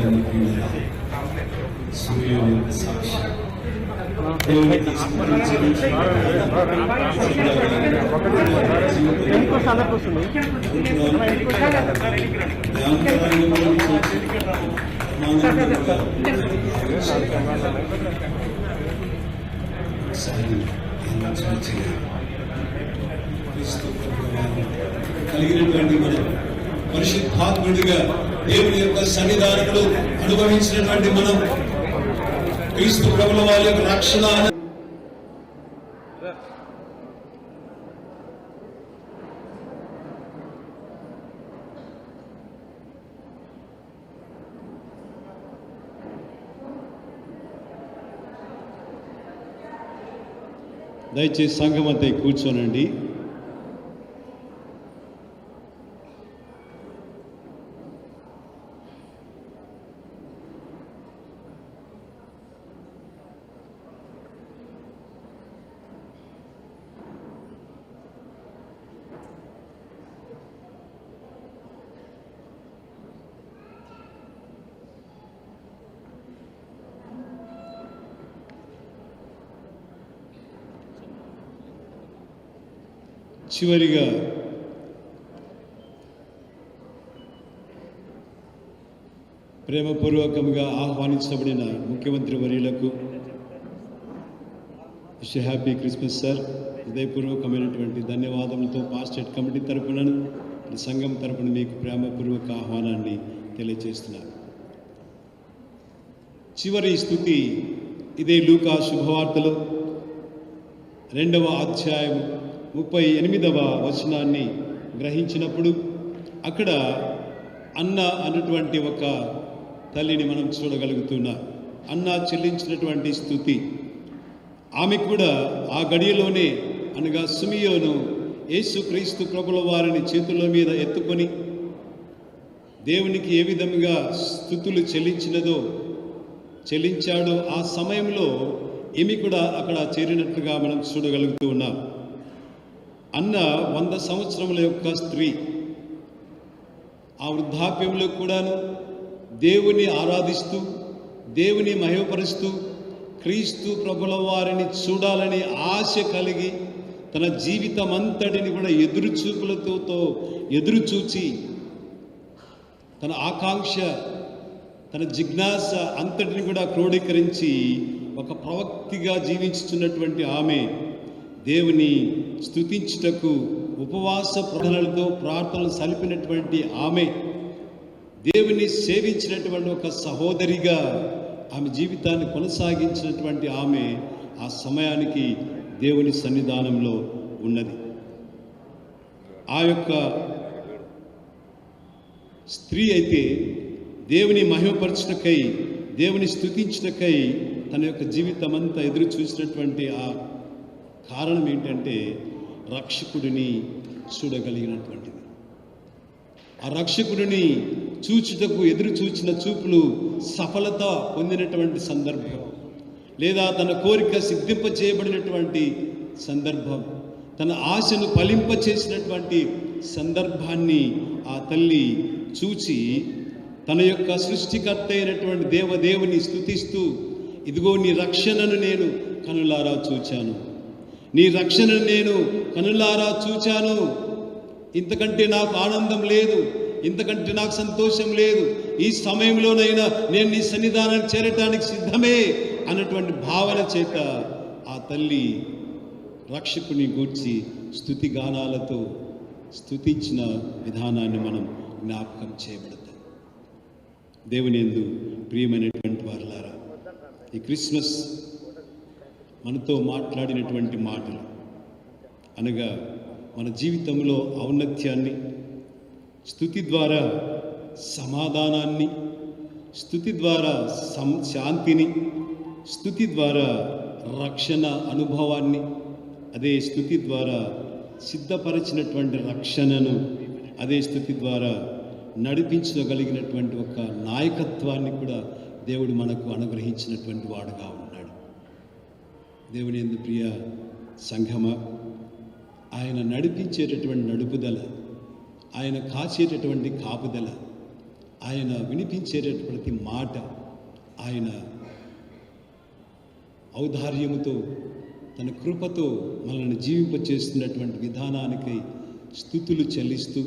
కానీ సూర్యుని యొక్క సాక్ష్యం దేవునికి స్మరించే కలిగినటువంటి మనం పరిశుద్ధాత్ముడిగా దేవుని యొక్క సన్నిధానంలో అనుభవించినటువంటి మనం క్రీస్తు ప్రభుల వారి యొక్క రక్షణ దయచేసి సంఘం అంతా కూర్చోనండి. చివరిగా ప్రేమపూర్వకంగా ఆహ్వానించబడిన ముఖ్యమంత్రి వర్యులకు హ్యాపీ క్రిస్మస్ సార్. హృదయపూర్వకమైనటువంటి ధన్యవాదములతో పాస్టేట్ కమిటీ తరపున సంఘం తరపున మీకు ప్రేమపూర్వక ఆహ్వానాన్ని తెలియజేస్తున్నారు. చివరి స్తుతి ఇదే లూకా శుభవార్తలు 2వ అధ్యాయం 38వ వచనాన్ని గ్రహించినప్పుడు అక్కడ అన్న అన్నటువంటి ఒక తల్లిని మనం చూడగలుగుతున్నాం. అన్న చెల్లించినటువంటి స్తుతి. ఆమె కూడా ఆ గడియలోనే అనగా సిమియోను యేసుక్రీస్తు ప్రభుల వారిని చేతుల మీద ఎత్తుకొని దేవునికి ఏ విధంగా స్తుతులు చెల్లించాడో ఆ సమయంలో ఈమె కూడా అక్కడ చేరినట్లుగా మనం చూడగలుగుతూ ఉన్నాం. అన్న 100 సంవత్సరముల యొక్క స్త్రీ. ఆ వృద్ధాప్యంలో కూడాను దేవుని ఆరాధిస్తూ దేవుని మహిమపరుస్తూ క్రీస్తు ప్రభుల వారిని చూడాలని ఆశ కలిగి తన జీవితం అంతటిని కూడా ఎదురుచూపులతో ఎదురుచూచి తన ఆకాంక్ష తన జిజ్ఞాస అంతటిని కూడా క్రోడీకరించి ఒక ప్రవక్తిగా జీవించుతున్నటువంటి ఆమె దేవుని స్తుతించుటకు ఉపవాస ప్రార్థనలతో ప్రార్థనలు సలిపినటువంటి ఆమె దేవుని సేవించినటువంటి ఒక సహోదరిగా ఆమె జీవితాన్ని కొనసాగించినటువంటి ఆమె ఆ సమయానికి దేవుని సన్నిధానంలో ఉన్నది. ఆ యొక్క స్త్రీ అయితే దేవుని మహిమపరచుటకై దేవుని స్తుతించుటకై తన యొక్క జీవితం అంతా ఎదురు చూసినటువంటి ఆ కారణం ఏంటంటే రక్షకుడిని చూడగలిగినటువంటిది. ఆ రక్షకుడిని చూచుటకు ఎదురు చూచిన చూపులు సఫలత పొందినటువంటి సందర్భం, లేదా తన కోరిక సిద్ధింప చేయబడినటువంటి సందర్భం, తన ఆశను ఫలింపచేసినటువంటి సందర్భాన్ని ఆ తల్లి చూచి తన యొక్క సృష్టికర్త అయినటువంటి దేవదేవుని స్తుతిస్తూ, ఇదిగో నీ రక్షణను నేను కనులారా చూచాను, నీ రక్షణను నేను కనులారా చూచాను, ఇంతకంటే నాకు ఆనందం లేదు, ఇంతకంటే నాకు సంతోషం లేదు, ఈ సమయంలోనైనా నేను నీ సన్నిధానాన్ని చేరటానికి సిద్ధమే అన్నటువంటి భావన చేత ఆ తల్లి రక్షకుని గూర్చి స్తుతి గానాలతో స్తుతించిన విధానాన్ని మనం జ్ఞాపకం చేయబడతాం. దేవుని యందు ప్రియమైనటువంటి వారలారా, ఈ క్రిస్మస్ మనతో మాట్లాడినటువంటి మాటలు అనగా మన జీవితంలో ఔన్నత్యాన్ని, స్తుతి ద్వారా సమాధానాన్ని, స్తుతి ద్వారా శాంతిని, స్తుతి ద్వారా రక్షణ అనుభవాన్ని, అదే స్తుతి ద్వారా సిద్ధపరిచినటువంటి రక్షణను, అదే స్తుతి ద్వారా నడిపించగలిగినటువంటి ఒక నాయకత్వాన్ని కూడా దేవుడు మనకు అనుగ్రహించినటువంటి వాడుగా ఉన్నాడు. దేవుని యందు ప్రియ సంఘమా, ఆయన నడిపించేటటువంటి నడుపుదల, ఆయన కాచేటటువంటి కాపుదల, ఆయన వినిపించేటటువంటి మాట, ఆయన ఔదార్యముతో తన కృపతో మనల్ని జీవింపచేస్తున్నటువంటి విధానానికి స్తుతులు చెల్లిస్తూ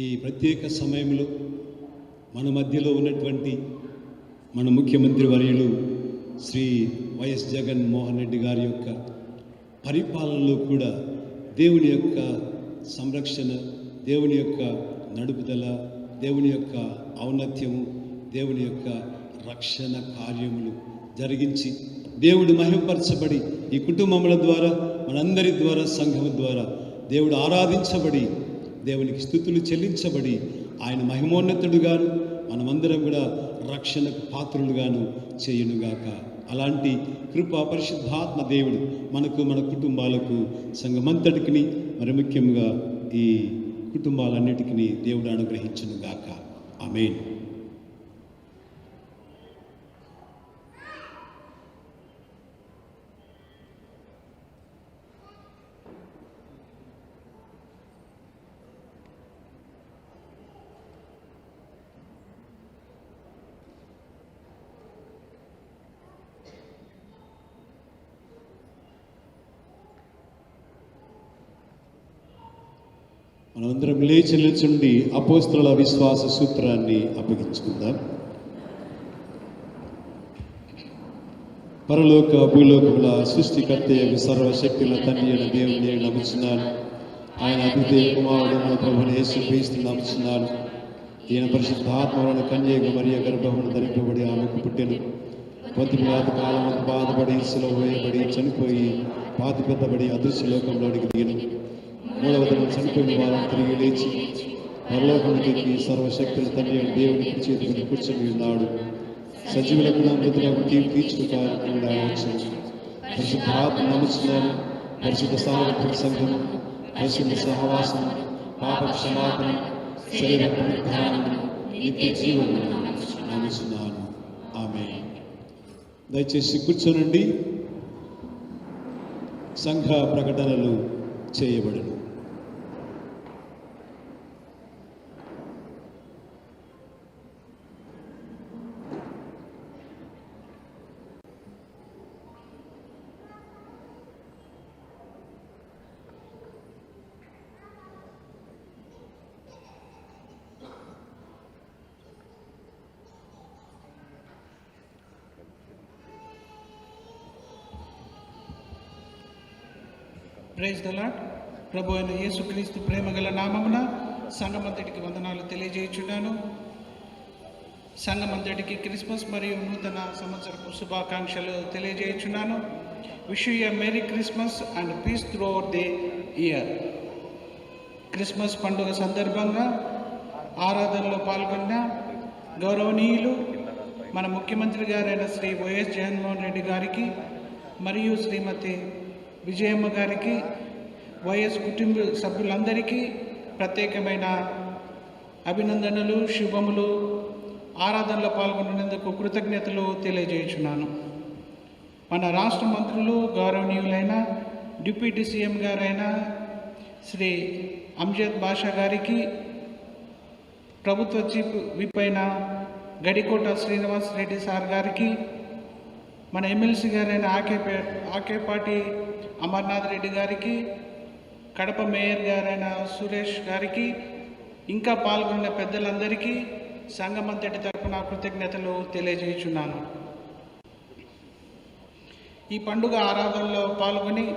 ఈ ప్రత్యేక సమయంలో మన మధ్యలో ఉన్నటువంటి మన ముఖ్యమంత్రి వర్యులు శ్రీ వైఎస్ జగన్మోహన్ రెడ్డి గారి యొక్క పరిపాలనలో కూడా దేవుని యొక్క సంరక్షణ, దేవుని యొక్క నడుపుదల, దేవుని యొక్క ఔన్నత్యము, దేవుని యొక్క రక్షణ కార్యములు జరిగించి దేవుడు మహిమపరచబడి ఈ కుటుంబముల ద్వారా, మనందరి ద్వారా, సంఘము ద్వారా దేవుడు ఆరాధించబడి, దేవునికి స్తుతులు చెల్లించబడి, ఆయన మహిమోన్నతుడుగాను మనమందరం కూడా రక్షణకు పాత్రులుగాను చేయునుగాక. అలాంటి కృపా పరిశుద్ధాత్మ దేవుడు మనకు, మన కుటుంబాలకు, సంఘమంతటికి, మరి ముఖ్యంగా ఈ కుటుంబాలన్నిటికీ దేవుడు అనుగ్రహించునుగాక. ఆమేన్. మనమందరం లేచి నిల్చుండి అపోస్తలుల విశ్వాస సూత్రాన్ని అప్పగించుకుందాం. పరలోక భూలోకముల సృష్టికర్తయగు సర్వశక్తుల తండ్రి అయిన దేవుని నమ్ముచున్నాను. ఆయన అద్వితీయ కుమారుడు మన ప్రభువైన యేసుక్రీస్తుని నమ్ముచున్నాను. ఈయన పరిశుద్ధాత్మలను కన్యక మరియ గర్భమును ధరింపబడి ఆమెకు పుట్టెను. పొంతి పిలాతు కాలమందు బాధపడి, శిలువ వేయబడి, చనిపోయి, పాతిపెత్తబడి అదృశ్యలోకంలోనికి దిగను. మూడవ దినం చనిపోయిన వారిని తిరిగి లేచి పరలోకానికి సర్వశక్తుల తండ్రి అయిన దేవుని చేతుకుని కూర్చొని ఉన్నాడు. సజీవులకు మృతులకు తీర్చుకు కార్యక్రమంగా వచ్చాను. పరిశుద్ధాత్మ నమ్ముచున్నాను. పరిశుద్ధ సార్వత్రిక సంఘం, పరిశుద్ధ సహవాసం, పాప క్షమాపణ, శరీర పునరుద్ధానం, నిత్య జీవము నమ్ముచున్నాను. ఆమేన్. దయచేసి కూర్చోనండి. సంఘ ప్రకటనలు చేయబడును. Praise the lord. ప్రభు అయిన యేసుక్రీస్తు ప్రేమగల నామమున సంఘమంతటికి వందనాలు తెలియజేయుచున్నాను. సంఘమంతటికి క్రిస్మస్ మరియు నూతన సంవత్సరపు శుభాకాంక్షలు తెలియజేయుచున్నాను. Wish you a merry Christmas and peace throughout the year. Christmas పండుగ సందర్భంగా ఆరాధనలో పాల్గొన్న గౌరవనీయులు మన ముఖ్యమంత్రి గారైన శ్రీ వైఎస్ జగన్మోహన్ రెడ్డి గారికి మరియు శ్రీమతి విజయమ్మ గారికి, వైఎస్ కుటుంబ సభ్యులందరికీ ప్రత్యేకమైన అభినందనలు, శుభములు. ఆరాధనలో పాల్గొనేందుకు కృతజ్ఞతలు తెలియజేయుచున్నాను. మన రాష్ట్ర మంత్రులు గౌరవనీయులైన డిప్యూటీ సీఎం గారైన శ్రీ అంజద్ బాషా గారికి, ప్రభుత్వ చీఫ్ విప్ అయిన గడికోట శ్రీనివాస్ రెడ్డి సార్ గారికి, మన ఎమ్మెల్సీ గారైన ఆకేపాటి అమర్నాథ్ రెడ్డి గారికి, కడప మేయర్ గారైన సురేష్ గారికి, ఇంకా పాల్గొన్న పెద్దలందరికీ సంఘమంతటి తరపున కృతజ్ఞతలు తెలియజేయుచున్నాను. ఈ పండుగ ఆరాధనలో పాల్గొని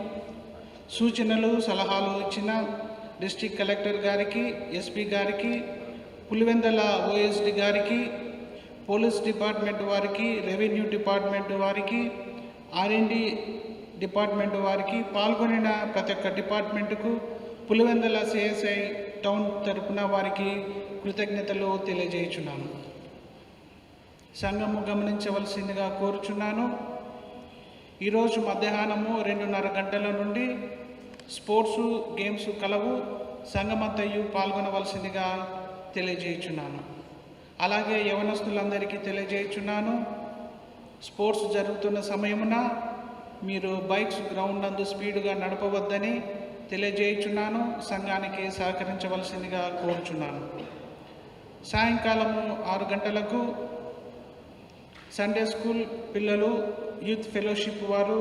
సూచనలు, సలహాలు ఇచ్చిన డిస్ట్రిక్ట్ కలెక్టర్ గారికి, ఎస్పీ గారికి, పులివెందల ఓఎస్డి గారికి, పోలీస్ డిపార్ట్మెంట్ వారికి, రెవెన్యూ డిపార్ట్మెంట్ వారికి, ఆర్ఎండి డిపార్ట్మెంట్ వారికి, పాల్గొనిన ప్రతి ఒక్క డిపార్ట్మెంటుకు పులివెందల సిఎస్ఐ టౌన్ తరపున వారికి కృతజ్ఞతలు తెలియజేయుచున్నాను. సంఘము గమనించవలసిందిగా కోరుచున్నాను. ఈరోజు మధ్యాహ్నము 2:30 గంటల నుండి స్పోర్ట్స్ గేమ్స్ కలవు. సంఘమంతయు పాల్గొనవలసిందిగా తెలియజేయుచున్నాను. అలాగే యవనస్తులందరికీ తెలియజేయుచున్నాను, స్పోర్ట్స్ జరుగుతున్న సమయమున మీరు బైక్స్ గ్రౌండ్ నందు స్పీడ్గా నడపవద్దని తెలియజేయుచున్నాను. సంఘానికి సహకరించవలసిందిగా కోరుచున్నాను. సాయంకాలము 6 గంటలకు సండే స్కూల్ పిల్లలు యూత్ ఫెలోషిప్ వారు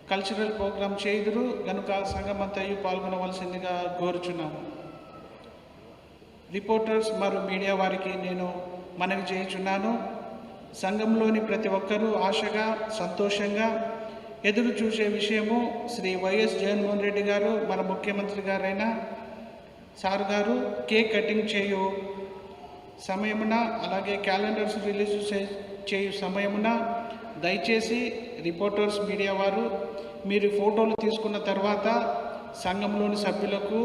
కల్చరల్ ప్రోగ్రాం చేయుదురు గనుక సంఘమంతయు పాల్గొనవలసిందిగా కోరుచున్నాము. రిపోర్టర్స్ మరియు మీడియా వారికి నేను మనవి చేయుచున్నాను. సంఘంలోని ప్రతి ఒక్కరూ ఆశగా సంతోషంగా ఎదురు చూసే విషయము శ్రీ వైఎస్ జగన్మోహన్ రెడ్డి గారు మన ముఖ్యమంత్రి గారైన సార్ గారు కేక్ కటింగ్ చేయు సమయమున, అలాగే క్యాలెండర్స్ రిలీజ్ చేయు సమయమున దయచేసి రిపోర్టర్స్ మీడియా వారు మీరు ఫోటోలు తీసుకున్న తర్వాత సంఘంలోని సభ్యులకు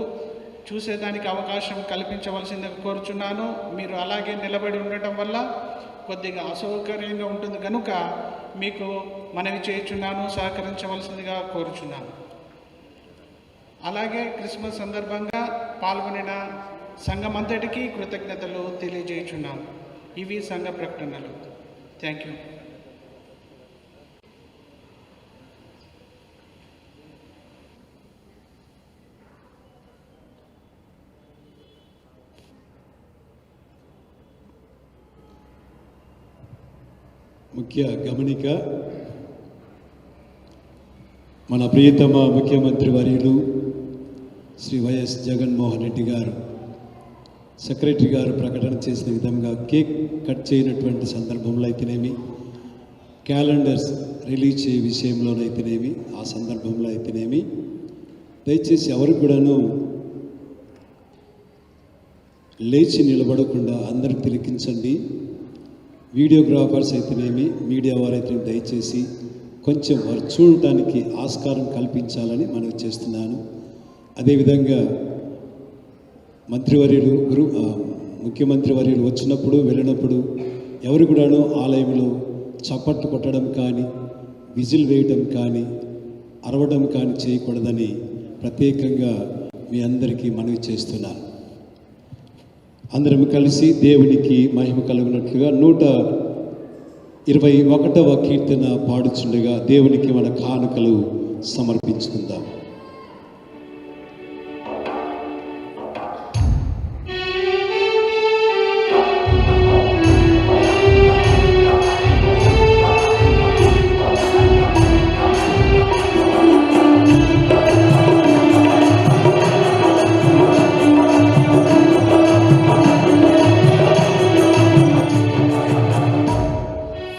చూసేదానికి అవకాశం కల్పించవలసిందిగా కోరుచున్నాను. మీరు అలాగే నిలబడి ఉండటం వల్ల కొద్దిగా అసౌకర్యంగా ఉంటుంది కనుక మీకు మనవి చేయుచున్నాను, సహకరించవలసిందిగా కోరుచున్నాను. అలాగే క్రిస్మస్ సందర్భంగా పాల్గొనిన సంఘమంతటికి కృతజ్ఞతలు తెలియజేయుచున్నాను. ఇవి సంఘ ప్రకటనలు. Thank you. ముఖ్య గమనిక, మన ప్రియతమ ముఖ్యమంత్రి వర్యులు శ్రీ వైఎస్ జగన్మోహన్ రెడ్డి గారు సెక్రటరీ గారు ప్రకటన చేసిన విధంగా కేక్ కట్ చేయనటువంటి సందర్భంలో అయితేనేమి, క్యాలెండర్స్ రిలీజ్ చేయ విషయంలోనైతేనేమి, ఆ సందర్భంలో అయితేనేమి దయచేసి ఎవరు కూడాను లేచి నిలబడకుండా అందరూ తిలకించండి. వీడియోగ్రాఫర్స్ అయితేనేమి, మీడియా వారైతే దయచేసి కొంచెం వారు చూడటానికి ఆస్కారం కల్పించాలని మనం చేస్తున్నాను. అదేవిధంగా ముఖ్యమంత్రి వర్యులు వచ్చినప్పుడు వెళ్ళినప్పుడు ఎవరు కూడాను ఆలయంలో చప్పట్లు కొట్టడం కానీ, విజిల్ వేయడం కానీ, అరవడం కానీ చేయకూడదని ప్రత్యేకంగా మీ అందరికీ మనవి చేస్తున్నాను. అందరం కలిసి దేవునికి మహిమ కలుగునట్లుగా 121వ కీర్తన పాడుచుండగా దేవునికి మన కానుకలు సమర్పించుకుందాం.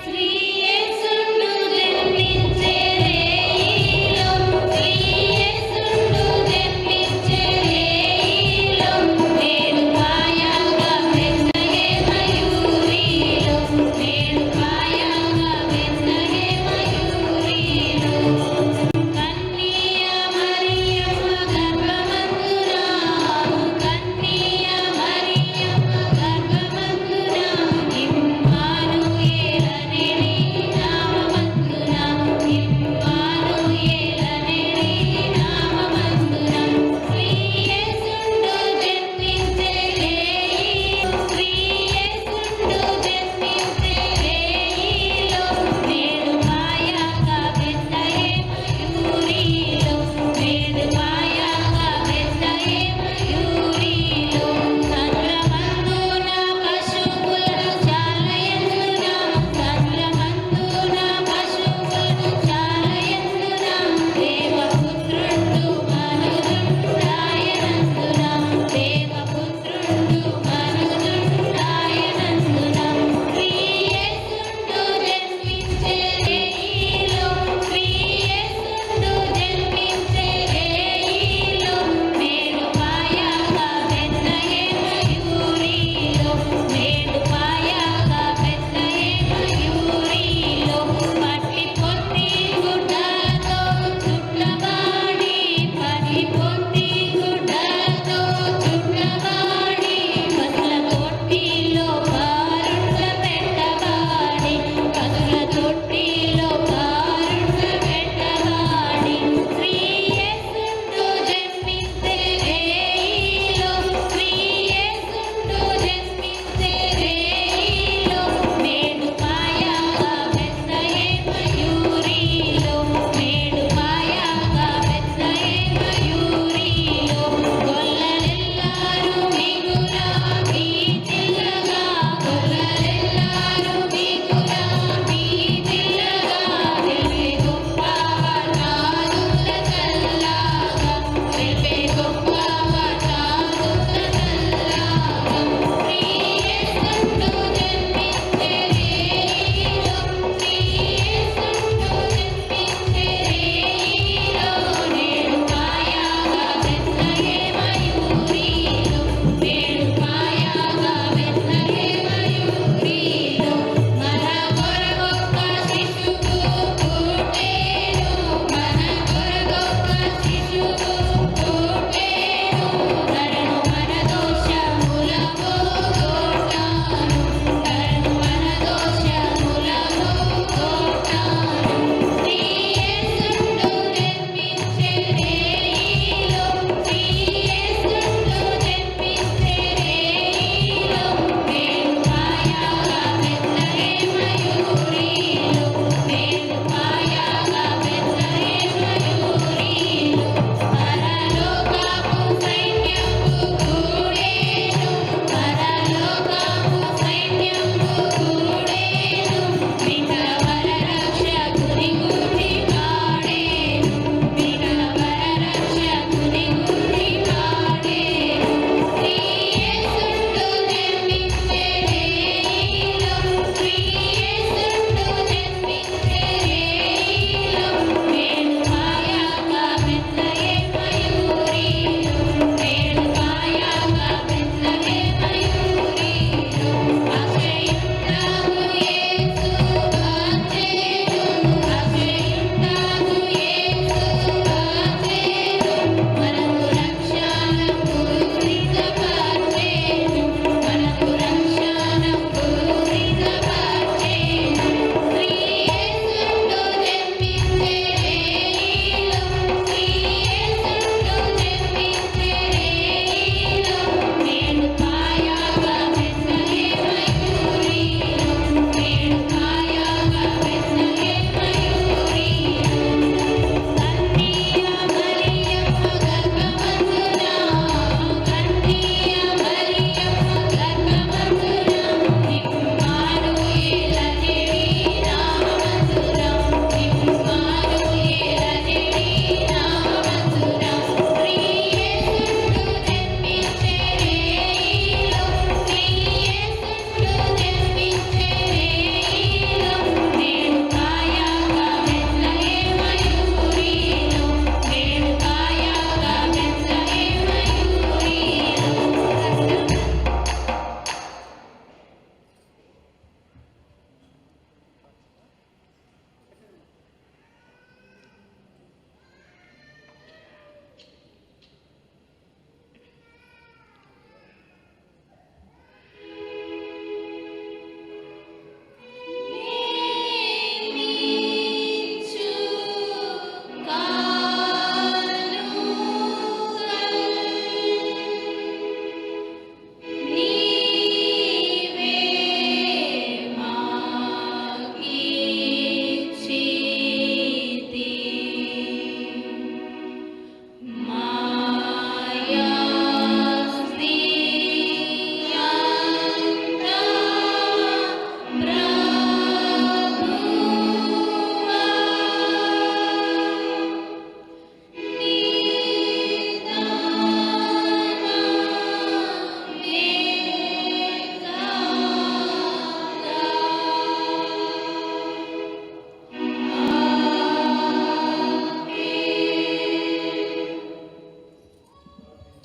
శ్రీ యేసును జన్మించే రేయిలో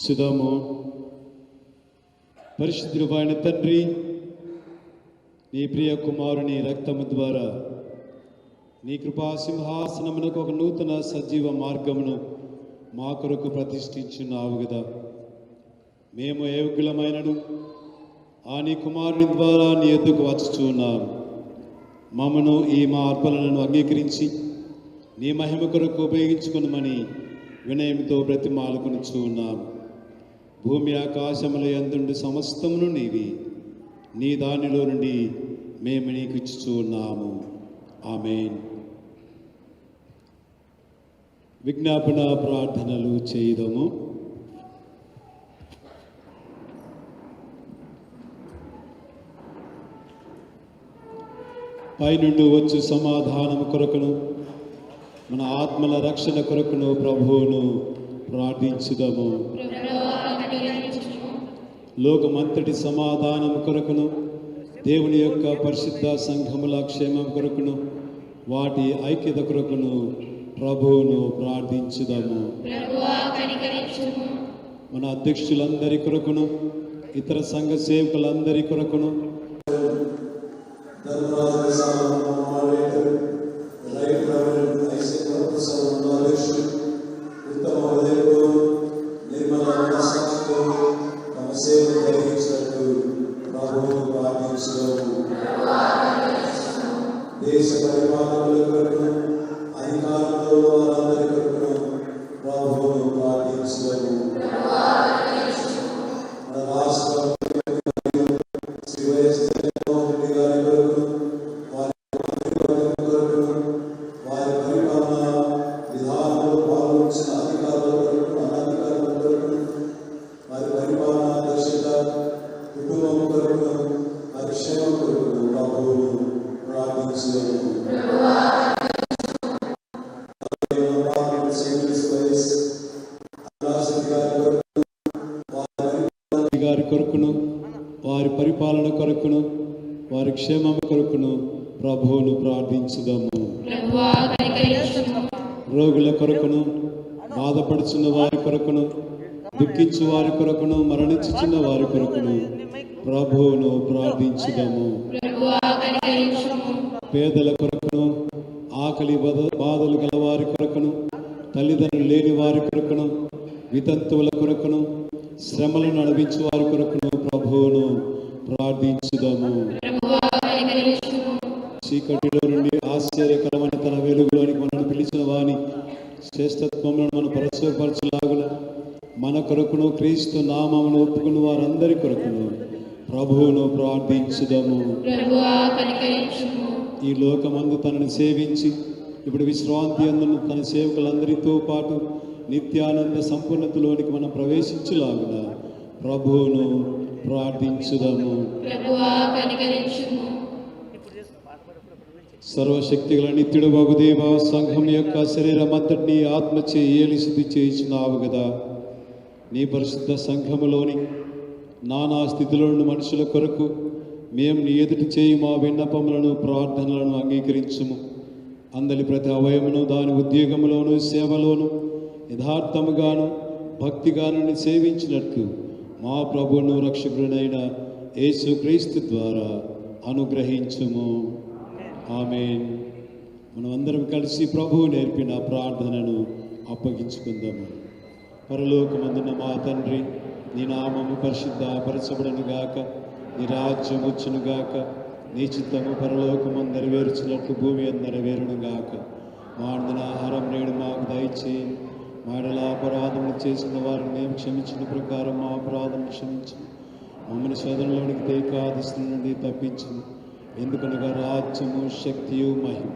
సుధాము. పరిశుద్ధుడు అయిన తండ్రి, నీ ప్రియ కుమారుని రక్తము ద్వారా నీ కృపా సింహాసనమునకు ఒక నూతన సజీవ మార్గమును మా కొరకు ప్రతిష్ఠించున్నావు కదా. మేము అయోగ్యులమైనను ఆ నీ కుమారుని ద్వారా నీ ఎద్దుకు వచ్చుచున్నాము. మమ్మను ఈ మా అర్పణలను అంగీకరించి నీ మహిమ కొరకు ఉపయోగించుకునమని వినయంతో బ్రతిమాలుకొనుచు ఉన్నాము. భూమి ఆకాశముల యందుండు సమస్తమును నీవి, నీ దానిలో నుండి మేము నీకు ఇచ్చుచూ ఉన్నాము. ఆమేన్. విజ్ఞాపన ప్రార్థనలు చేయుదము. పైనుండి వచ్చు సమాధానము కొరకును మన ఆత్మల రక్షణ కొరకును ప్రభువును ప్రార్థించుదము. లోకమంతటి సమాధానం కొరకును దేవుని యొక్క పరిశుద్ధ సంఘముల క్షేమం కొరకును వాటి ఐక్యత కొరకును ప్రభువును ప్రార్థించుదము. మన అధ్యక్షులందరి కొరకును ఇతర సంఘ సేవకులందరి కొరకును దేశ పరిపాలనల కొరకును అధికారులలో వారందరి కొరకును ప్రభువును ప్రార్థించుదము. మన రాష్ట్ర శ్రీ వైఎస్ జగన్మోహన్ రెడ్డి గారి కొరకును వారి మంత్రివర్గం కొరకును వారి పరిపాలన విధానంలో పాల్గొంచిన అధికారుల కొరకును అనధికారుల కొరకును వారి పరిపాలన దర్శక కుటుంబం కొరకును వారి క్షేమం కొరకును ప్రభువును ప్రార్థించుదము. గారి కొరకును వారి పరిపాలన కొరకును వారి క్షేమం కొరకును ప్రభువును ప్రార్థించుదాము. రోగుల కొరకును బాధపడుచున్న వారి కొరకును దుఃఖించు వారి కొరకును మరణించుచున్న వారి కొరకును ప్రభువును ప్రార్థించుదాము. పేదల కొరకును ఆకలి బాధలు గల వారి కొరకును తల్లిదండ్రులు లేని వారి కొరకును వితంతువుల కొరకును శ్రమలను నడిపించు వారి కొరకును ప్రభువును ప్రార్థించుదాము. చీకటిలో నుండి ఆశ్చర్యకరమైన తన వెలుగులోనికి మనల్ని పిలిచిన వాని శ్రేష్టత్వములను మనం పరచలాగున మన కొరకును క్రీస్తు నామమును ఒప్పుకున్న వారందరి కొరకును ప్రభువును ప్రార్థించుదాము. ఈ లోకమందు తనను సేవించి ఇప్పుడు విశ్రాంతి అందును తన సేవకులందరితో పాటు నిత్యానంద సంపూర్ణతలోనికి మనం ప్రవేశించులాగున ప్రభువును ప్రార్థించుదాము. సర్వశక్తిగల నిత్యుడు బహుదేవ సంఘం యొక్క శరీరమంతటిని ఆత్మచే ఏలి శుద్ధి చేయించున్నావు కదా. నీ పరిశుద్ధ సంఘములోని నానా స్థితిలోని మనుషుల కొరకు మేము నీ ఎదుటి చేయి మా విన్నపములను ప్రార్థనలను అంగీకరించుము. అందరి ప్రతి అవయమును దాని ఉద్యోగములోను సేవలోను యథార్థముగాను భక్తిగాను సేవించినట్లు మా ప్రభువును రక్షకుడైన యేసుక్రీస్తు ద్వారా అనుగ్రహించుము. ఆమేన్. మనం అందరం కలిసి ప్రభువు నేర్పిన ప్రార్థనను అప్పగించుకుందాము. పరలోకమందున్న మా తండ్రి, నీ నామము పరిశుద్ధపరచబడును గాక, నీ రాజ్యం వచ్చును గాక, నీ చిత్తము పరలోకమందు నెరవేర్చినట్లు భూమి అందు నెరవేరును గాక. మా అందిన ఆహారం నేడు మాకు దయచేయి. మాడల అపరాధములు చేసిన వారిని మేము క్షమించిన ప్రకారం మా అపరాధం క్షమించు. మమ్మల్ని శోధనలోనికి తేకాదశల నుండి తప్పించు. ఎందుకనగా రాజ్యము శక్తియు మహిమ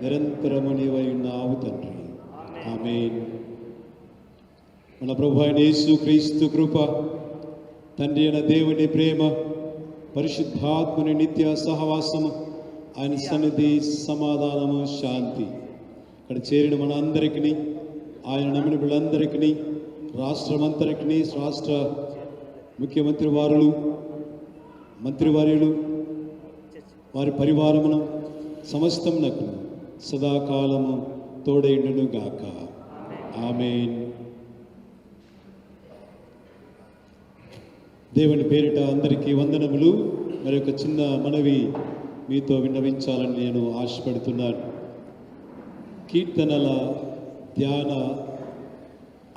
నిరంతరము నీవై ఉన్నావు తండ్రి. ఆమేన్. మన ప్రభు అయిన యేసుక్రీస్తు కృప, తండ్రి అయిన దేవుని ప్రేమ, పరిశుద్ధాత్మని నిత్య సహవాసము, ఆయన సన్నిధి, సమాధానము, శాంతి ఇక్కడ చేరిన మన అందరికీ, ఆయన నమ్మిన బిడ్డలందరికీ, రాష్ట్రమంతరికీ, రాష్ట్ర ముఖ్యమంత్రి వారులు, మంత్రివర్యులు, వారి పరివారమును సమస్తమునకు సదాకాలము తోడైండును గాక. ఆమేన్. దేవుని పేరిట అందరికీ వందనములు. మరి ఒక చిన్న మనవి మీతో విన్నవించాలని నేను ఆశపడుతున్నాను. కీర్తనల ధ్యాన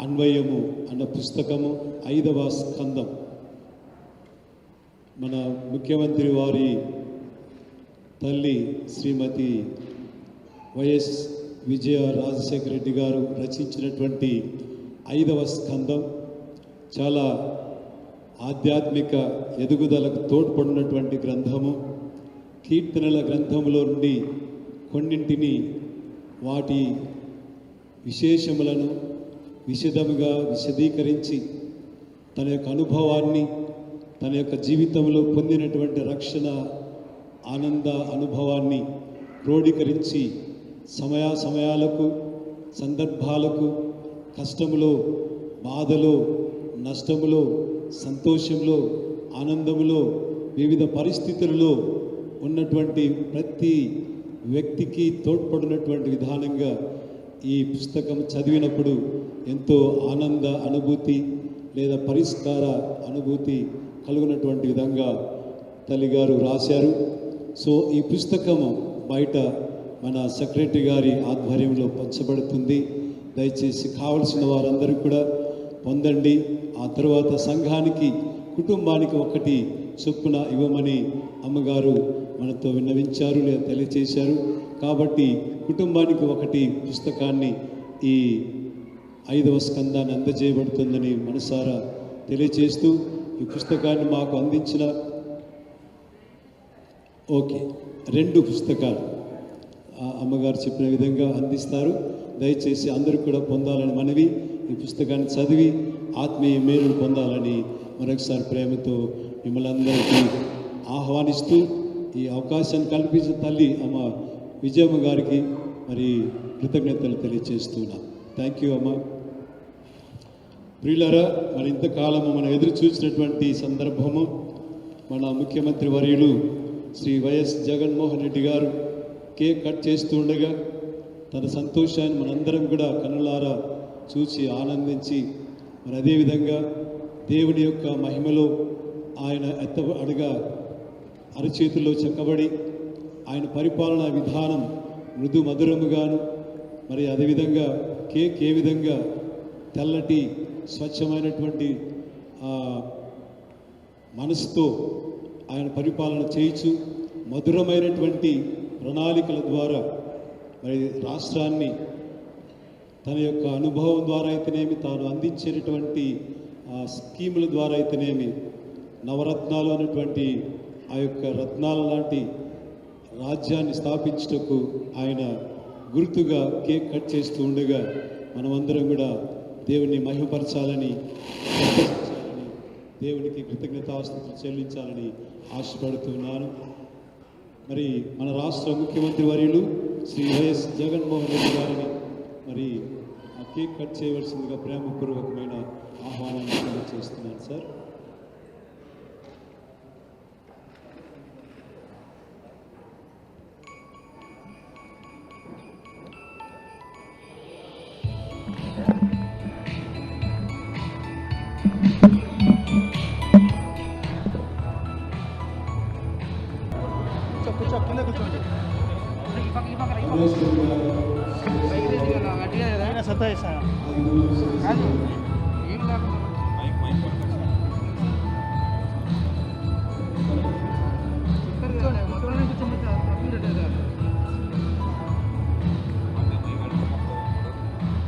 అన్వయము అన్న పుస్తకము 5వ స్కందం. మన ముఖ్యమంత్రి వారి తల్లి శ్రీమతి వైఎస్ విజయ రాజశేఖర రెడ్డి గారు రచించినటువంటి 5వ స్కందం చాలా ఆధ్యాత్మిక ఎదుగుదలకు తోడ్పడినటువంటి గ్రంథము. కీర్తనల గ్రంథములో నుండి కొన్నింటిని వాటి విశేషములను విశదముగా విశదీకరించి తన యొక్క అనుభవాన్ని, తన యొక్క జీవితంలో పొందినటువంటి రక్షణ ఆనంద అనుభవాన్ని క్రోడీకరించి సమయాలకు సందర్భాలకు, కష్టములో, బాధలో, నష్టములో, సంతోషంలో, ఆనందములో, వివిధ పరిస్థితులలో ఉన్నటువంటి ప్రతి వ్యక్తికి తోడ్పడినటువంటి విధానంగా ఈ పుస్తకం చదివినప్పుడు ఎంతో ఆనంద అనుభూతి లేదా పరిష్కార అనుభూతి కలుగునటువంటి విధంగా తల్లిగారు రాశారు. సో ఈ పుస్తకము బయట మన సెక్రటరీ గారి ఆధ్వర్యంలో పంచబడుతుంది. దయచేసి కావలసిన వారందరూ కూడా పొందండి. ఆ తర్వాత సంఘానికి, కుటుంబానికి ఒకటి చొప్పున ఇవ్వమని అమ్మగారు మనతో విన్నవించారు లేదా తెలియచేశారు. కాబట్టి కుటుంబానికి ఒకటి పుస్తకాన్ని ఈ 5వ స్కందాన్ని అందజేయబడుతుందని మనసారా తెలియచేస్తూ ఈ పుస్తకాన్ని మాకు అందించిన 2 పుస్తకాలు అమ్మగారు చెప్పిన విధంగా అందిస్తారు. దయచేసి అందరూ కూడా పొందాలని మనవి. ఈ పుస్తకాన్ని చదివి ఆత్మీయ మేలును పొందాలని మరొకసారి ప్రేమతో మిమ్మల్ని అందరికీ ఆహ్వానిస్తూ ఈ అవకాశాన్ని కల్పించిన తల్లి అమ్మ విజయమ్మ గారికి మరి కృతజ్ఞతలు తెలియజేస్తున్నా. థ్యాంక్ యూ అమ్మ. ప్రియులారా, మరి ఇంతకాలము మనం ఎదురు చూసినటువంటి సందర్భము మన ముఖ్యమంత్రి వర్యులు శ్రీ వైఎస్ జగన్మోహన్ రెడ్డి గారు కేక్ కట్ చేస్తూ ఉండగా తన సంతోషాన్ని మనందరం కూడా కన్నులారా చూసి ఆనందించి, మరి అదేవిధంగా దేవుని యొక్క మహిమలో ఆయన అడుగా అరచేతుల్లో చెక్కబడి ఆయన పరిపాలనా విధానం మృదు మధురముగాను, మరి అదేవిధంగా కేక్ ఏ విధంగా తెల్లటి స్వచ్ఛమైనటువంటి మనసుతో ఆయన పరిపాలన చేయించు మధురమైనటువంటి ప్రణాళికల ద్వారా మరి రాష్ట్రాన్ని తన యొక్క అనుభవం ద్వారా అయితేనేమి, తాను అందించేటటువంటి స్కీముల ద్వారా అయితేనేమి, నవరత్నాలు అనేటువంటి ఆ యొక్క రత్నాల లాంటి రాజ్యాన్ని స్థాపించుటకు ఆయన గుర్తుగా కేక్ కట్ చేస్తూ ఉండగా మనమందరం కూడా దేవుని మహిమపరచాలని, దేవునికి కృతజ్ఞతాస్తుతులు చెల్లించాలని ఆశపడుతున్నాను. మరి మన రాష్ట్ర ముఖ్యమంత్రి వర్యులు శ్రీ వైఎస్ జగన్మోహన్ రెడ్డి గారిని మరి ఆ కేక్ కట్ చేయవలసిందిగా ప్రేమపూర్వకమైన ఆహ్వానాన్ని తెలియజేస్తున్నాను సార్.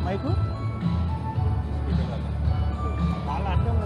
మైకు వాళ్ళ అర్థం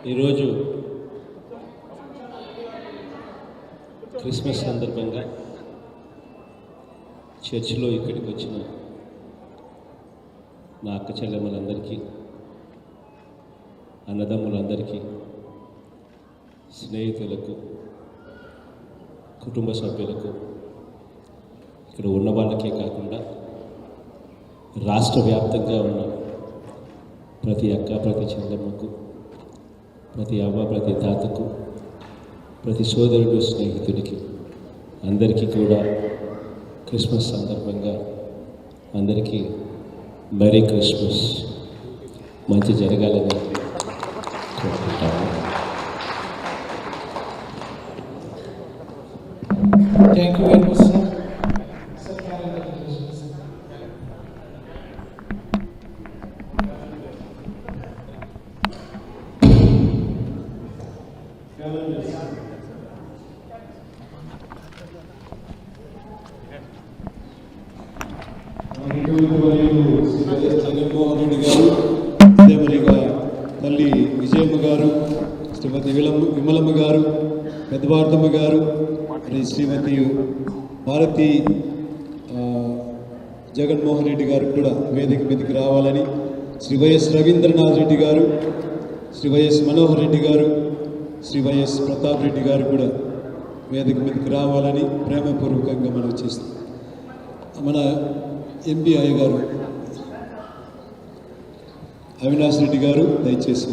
ఈరోజు క్రిస్మస్ సందర్భంగా చర్చిలో ఇక్కడికి వచ్చిన నా అక్క చెల్లెమ్మలందరికీ, అన్నదమ్ములందరికీ, స్నేహితులకు, కుటుంబ సభ్యులకు, ఇక్కడ ఉన్న వాళ్ళకే కాకుండా రాష్ట్ర వ్యాప్తంగా ఉన్న ప్రతి అక్క, ప్రతి చెల్లెమ్మకు, ప్రతి అవ్వ, ప్రతి తాతకు, ప్రతి సోదరుడు, స్నేహితుడికి అందరికీ కూడా క్రిస్మస్ సందర్భంగా అందరికీ మెరీ క్రిస్మస్, మంచి జరగాలని కోరుకుంటాము. Thank you very much sir. Jaganmohan Reddy garu, అదేమరిగా తల్లి విజయమ్మ గారు, శ్రీమతి విమలమ్మ గారు, పెద్దవార్తమ్మ గారు, మరి శ్రీమతి భారతి జగన్మోహన్ రెడ్డి గారు కూడా వేదిక మీదకి రావాలని, శ్రీ వైఎస్ రవీంద్రనాథ్ రెడ్డి గారు, శ్రీ వైఎస్ మనోహర్ రెడ్డి గారు, శ్రీ వైఎస్ ప్రతాప్ రెడ్డి గారు కూడా వేదిక మీదకి రావాలని ప్రేమపూర్వకంగా మనం చేస్తాం. మన ఎంపీఐ గారు అవినాష్ రెడ్డి గారు దయచేసి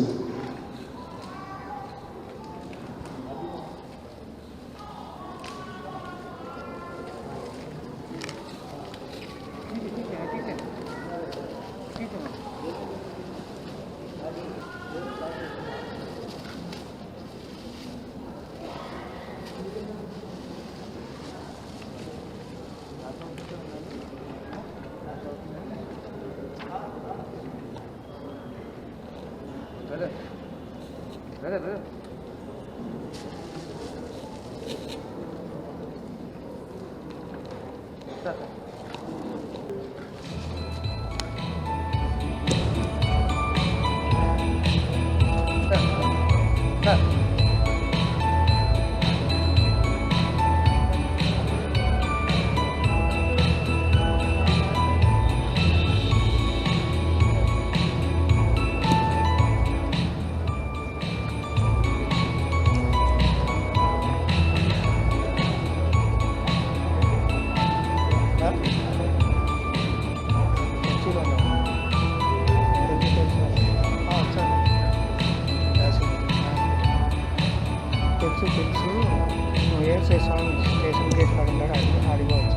తెలుసు ఏ స్టేషన్ గేట్ కాడ అడిగవచ్చు.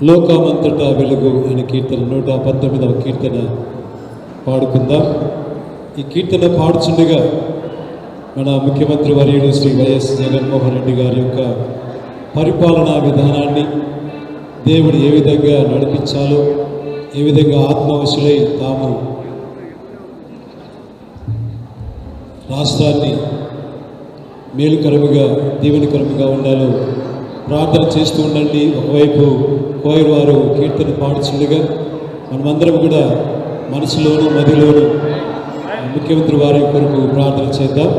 లోకమంతటా వెలుగు అనే కీర్తన 119వ కీర్తన పాడుకుందాం. ఈ కీర్తన పాడుచుండగా మన ముఖ్యమంత్రి వర్యుడు శ్రీ వైఎస్ జగన్మోహన్ రెడ్డి గారి యొక్క పరిపాలనా విధానాన్ని, దేవుడు ఏ విధంగా నడిపించాలో, ఏ విధంగా ఆత్మవశులై తాము రాష్ట్రాన్ని మేలుకరముగా, దీవెనకరముగా ఉండాలో ప్రార్థన చేస్తూ ఉండండి. ఒకవైపు కోయిర్ వారు కీర్తన పాడుచుండగా మనమందరం కూడా మనసులోను మదిలోను ముఖ్యమంత్రి వారి కొరకు ప్రార్థన చేద్దాం.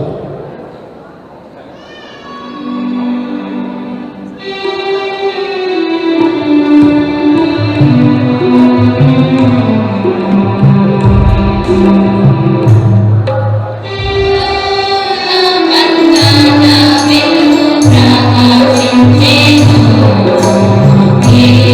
Yeah.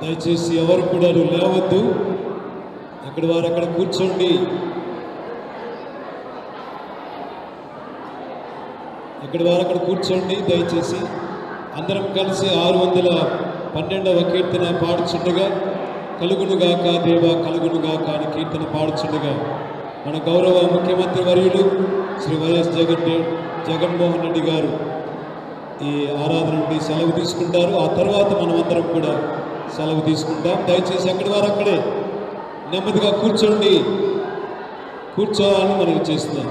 దయచేసి ఎవరు కూడా లేవద్దు, ఎక్కడి వారు అక్కడ కూర్చోండి. ఎక్కడి వారు అక్కడ కూర్చోండి. దయచేసి అందరం కలిసి 612వ కీర్తన పాడుచుండగా, కలుగునుగాక దేవా కలుగునుగాక అని కీర్తన పాడుచుండగా మన గౌరవ ముఖ్యమంత్రి వర్యులు శ్రీ వైఎస్ జగన్మోహన్ రెడ్డి గారు ఈ ఆరాధన నుండి సెలవు తీసుకుంటారు. ఆ తర్వాత మనం అందరం కూడా సెలవు తీసుకుంటాం. దయచేసి ఎక్కడి వారు అక్కడే నెమ్మదిగా కూర్చోండి, కూర్చోవాలని మనకి చేస్తున్నాం.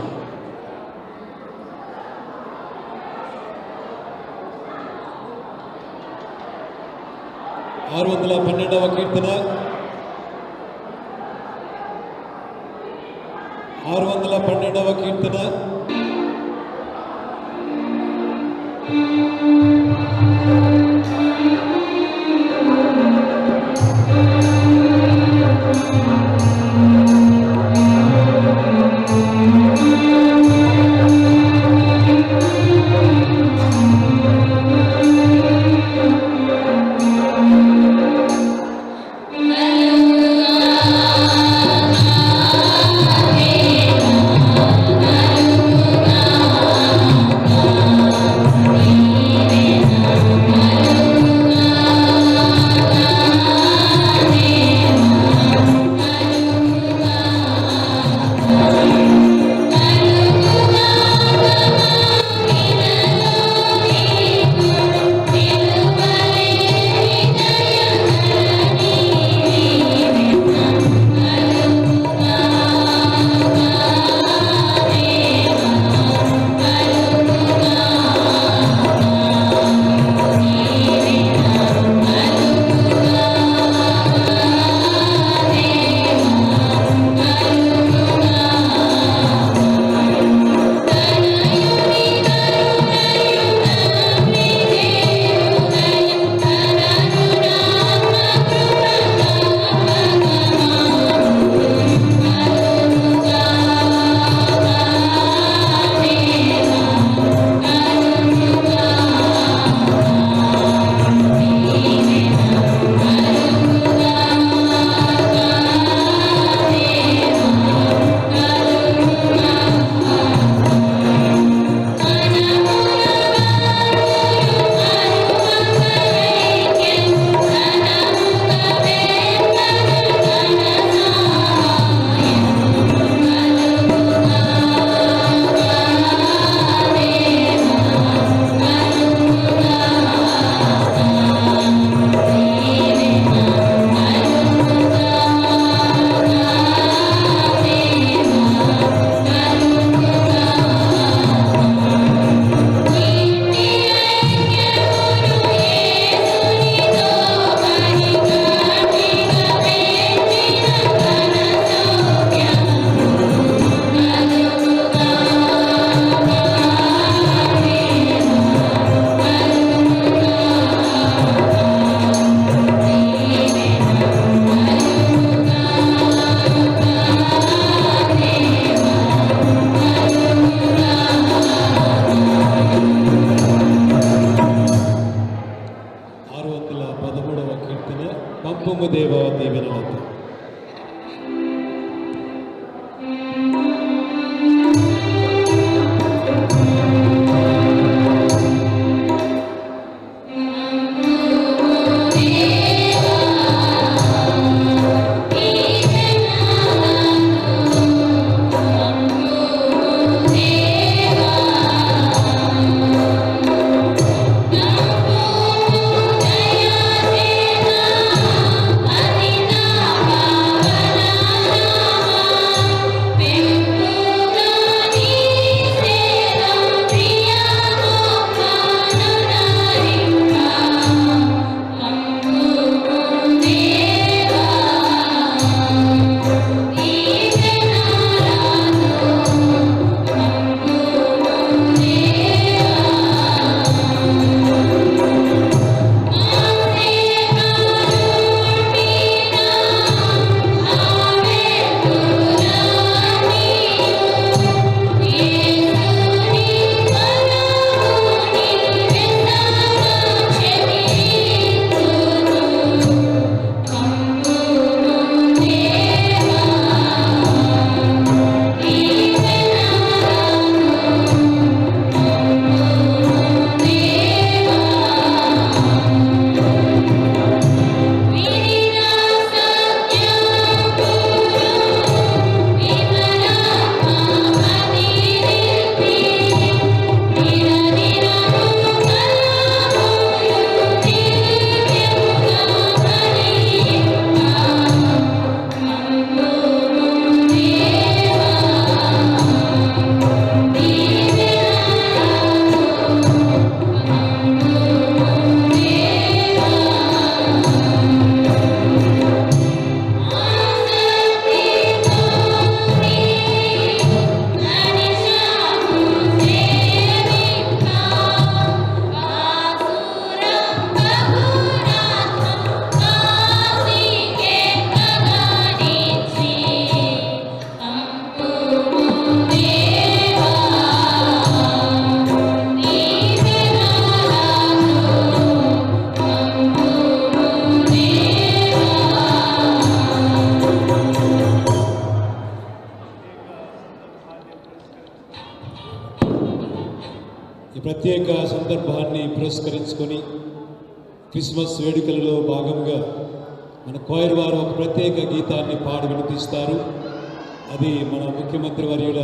612వ కీర్తన 612వ కీర్తన పంపుము దేవా దీవెనలతో. Adina పురస్కరించుకొని క్రిస్మస్ వేడుకలలో భాగంగా మన కోయిర్ వారు ఒక ప్రత్యేక గీతాన్ని పాడి వినిపిస్తారు. అది మన ముఖ్యమంత్రి వర్యుల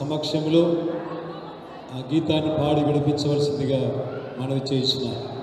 సమక్షంలో ఆ గీతాన్ని పాడి వినిపించవలసిందిగా మనవి చేస్తున్నారు.